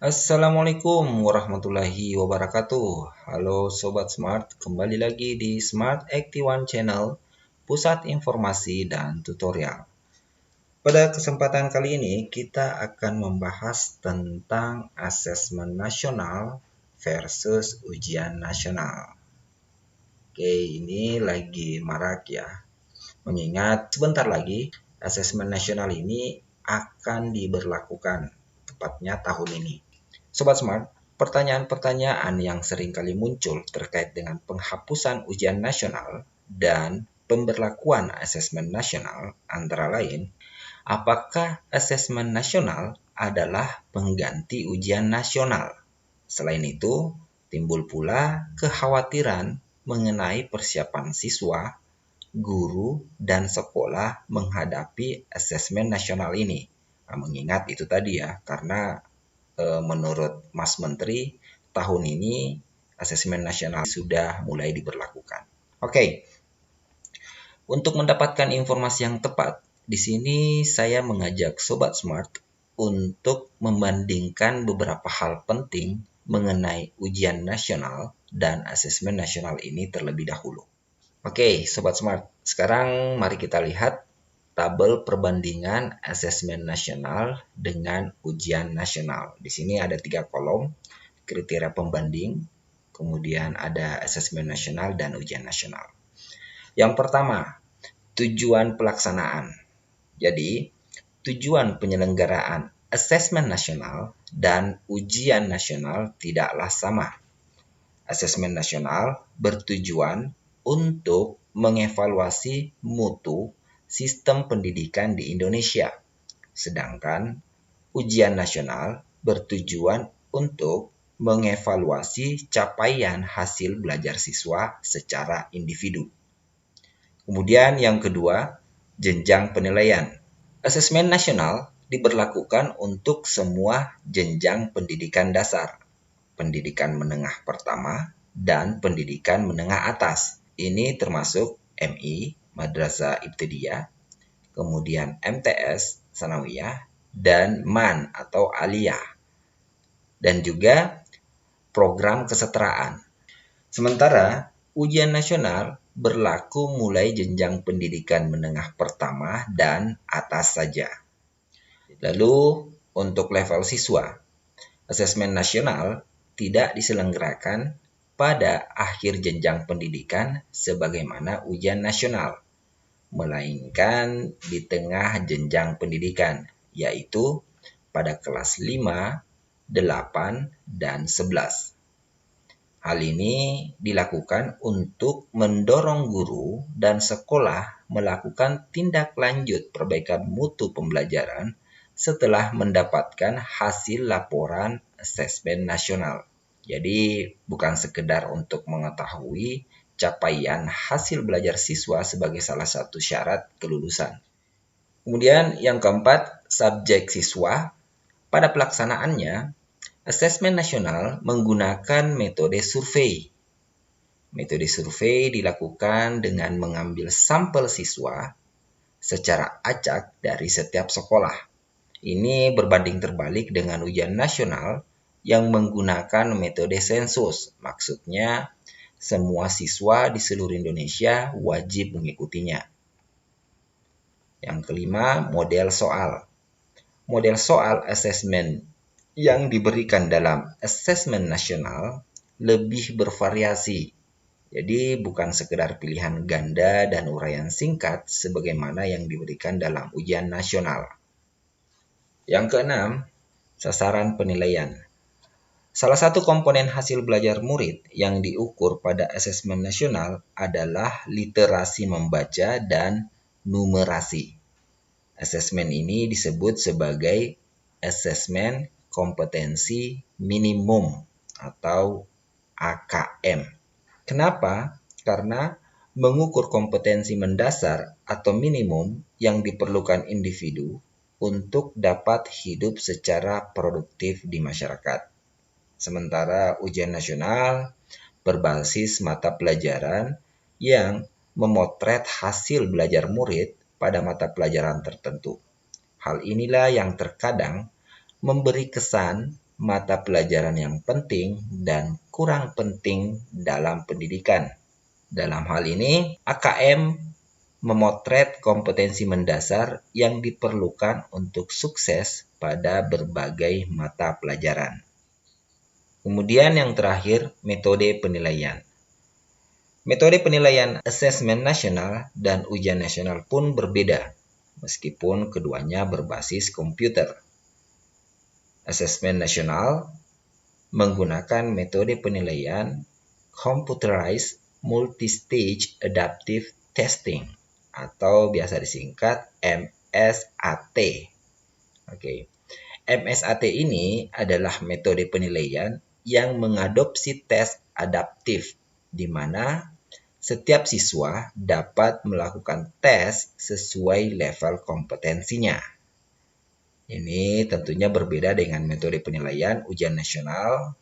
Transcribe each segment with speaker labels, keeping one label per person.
Speaker 1: Assalamualaikum warahmatullahi wabarakatuh. Halo Sobat Smart, kembali lagi di Smart 81 Channel, Pusat Informasi dan Tutorial. Pada kesempatan kali ini, kita akan membahas tentang asesmen nasional versus ujian nasional. Oke, ini lagi marak ya, mengingat sebentar lagi asesmen nasional ini akan diberlakukan, tepatnya tahun ini. Sobat Smart, pertanyaan-pertanyaan yang sering kali muncul terkait dengan penghapusan ujian nasional dan pemberlakuan asesmen nasional antara lain, apakah asesmen nasional adalah pengganti ujian nasional? Selain itu, timbul pula kekhawatiran mengenai persiapan siswa, guru, dan sekolah menghadapi asesmen nasional ini. Mengingat itu tadi ya, karena menurut Mas Menteri, tahun ini asesmen nasional sudah mulai diberlakukan. Oke, untuk mendapatkan informasi yang tepat, di sini saya mengajak Sobat Smart untuk membandingkan beberapa hal penting mengenai ujian nasional dan asesmen nasional ini terlebih dahulu. Oke, Sobat Smart, sekarang mari kita lihat tabel perbandingan asesmen nasional dengan ujian nasional. Di sini ada 3 kolom, kriteria pembanding, kemudian ada asesmen nasional dan ujian nasional. Yang pertama, tujuan pelaksanaan. Jadi, tujuan penyelenggaraan asesmen nasional dan ujian nasional tidaklah sama. Asesmen nasional bertujuan untuk mengevaluasi mutu sistem pendidikan di Indonesia, sedangkan ujian nasional bertujuan untuk mengevaluasi capaian hasil belajar siswa secara individu. Kemudian yang kedua, jenjang penilaian. Asesmen nasional diberlakukan untuk semua jenjang pendidikan dasar, pendidikan menengah pertama, dan pendidikan menengah atas. Ini termasuk MI, Madrasah Ibtidaiyah, kemudian MTS, Sanawiyah, dan MAN atau Aliyah, dan juga program kesetaraan. Sementara ujian nasional berlaku mulai jenjang pendidikan menengah pertama dan atas saja. Lalu untuk level siswa, asesmen nasional tidak diselenggarakan pada akhir jenjang pendidikan sebagaimana ujian nasional, melainkan di tengah jenjang pendidikan, yaitu pada kelas 5, 8, dan 11. Hal ini dilakukan untuk mendorong guru dan sekolah melakukan tindak lanjut perbaikan mutu pembelajaran setelah mendapatkan hasil laporan asesmen nasional. Jadi bukan sekedar untuk mengetahui capaian hasil belajar siswa sebagai salah satu syarat kelulusan. Kemudian yang keempat, subjek siswa. Pada pelaksanaannya, asesmen nasional menggunakan metode survei. Metode survei dilakukan dengan mengambil sampel siswa secara acak dari setiap sekolah. Ini berbanding terbalik dengan ujian nasional yang menggunakan metode sensus. Maksudnya, semua siswa di seluruh Indonesia wajib mengikutinya. Yang kelima, model soal. Model soal asesmen yang diberikan dalam asesmen nasional lebih bervariasi. Jadi bukan sekedar pilihan ganda dan uraian singkat sebagaimana yang diberikan dalam ujian nasional. Yang keenam, sasaran penilaian. Salah satu komponen hasil belajar murid yang diukur pada asesmen nasional adalah literasi membaca dan numerasi. Asesmen ini disebut sebagai asesmen kompetensi minimum atau AKM. Kenapa? Karena mengukur kompetensi mendasar atau minimum yang diperlukan individu untuk dapat hidup secara produktif di masyarakat. Sementara ujian nasional berbasis mata pelajaran yang memotret hasil belajar murid pada mata pelajaran tertentu. Hal inilah yang terkadang memberi kesan mata pelajaran yang penting dan kurang penting dalam pendidikan. Dalam hal ini, AKM memotret kompetensi mendasar yang diperlukan untuk sukses pada berbagai mata pelajaran. Kemudian yang terakhir, metode penilaian. Metode penilaian asesmen nasional dan ujian nasional pun berbeda, meskipun keduanya berbasis komputer. Asesmen nasional menggunakan metode penilaian Computerized Multistage Adaptive Testing atau biasa disingkat MSAT. Oke. MSAT ini adalah metode penilaian yang mengadopsi tes adaptif, di mana setiap siswa dapat melakukan tes sesuai level kompetensinya. Ini tentunya berbeda dengan metode penilaian ujian nasional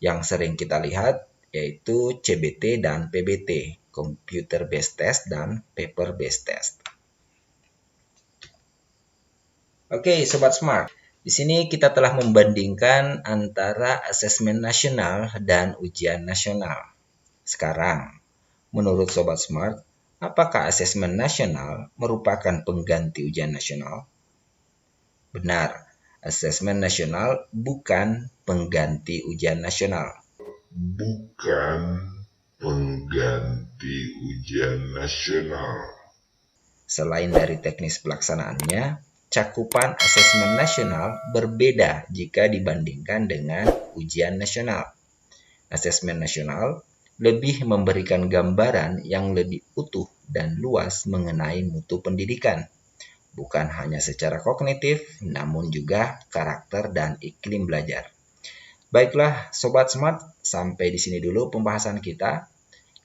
Speaker 1: yang sering kita lihat, yaitu CBT dan PBT, Computer Based Test dan Paper Based Test. Oke, Sobat Smart. Di sini kita telah membandingkan antara asesmen nasional dan ujian nasional. Sekarang, menurut Sobat Smart, apakah asesmen nasional merupakan pengganti ujian nasional? Benar, asesmen nasional bukan pengganti ujian nasional.
Speaker 2: Bukan pengganti ujian nasional.
Speaker 1: Selain dari teknis pelaksanaannya, cakupan asesmen nasional berbeda jika dibandingkan dengan ujian nasional. Asesmen nasional lebih memberikan gambaran yang lebih utuh dan luas mengenai mutu pendidikan, bukan hanya secara kognitif, namun juga karakter dan iklim belajar. Baiklah, Sobat Smart, sampai di sini dulu pembahasan kita.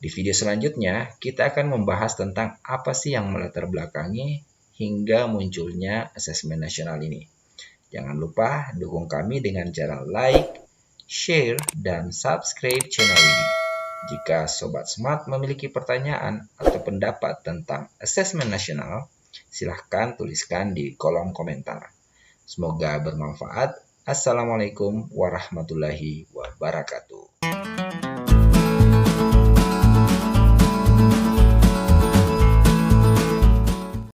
Speaker 1: Di video selanjutnya, kita akan membahas tentang apa sih yang melatar belakangi hingga munculnya asesmen nasional ini. Jangan lupa dukung kami dengan cara like, share, dan subscribe channel ini. Jika Sobat Smart memiliki pertanyaan atau pendapat tentang asesmen nasional, silahkan tuliskan di kolom komentar. Semoga bermanfaat. Assalamualaikum warahmatullahi wabarakatuh.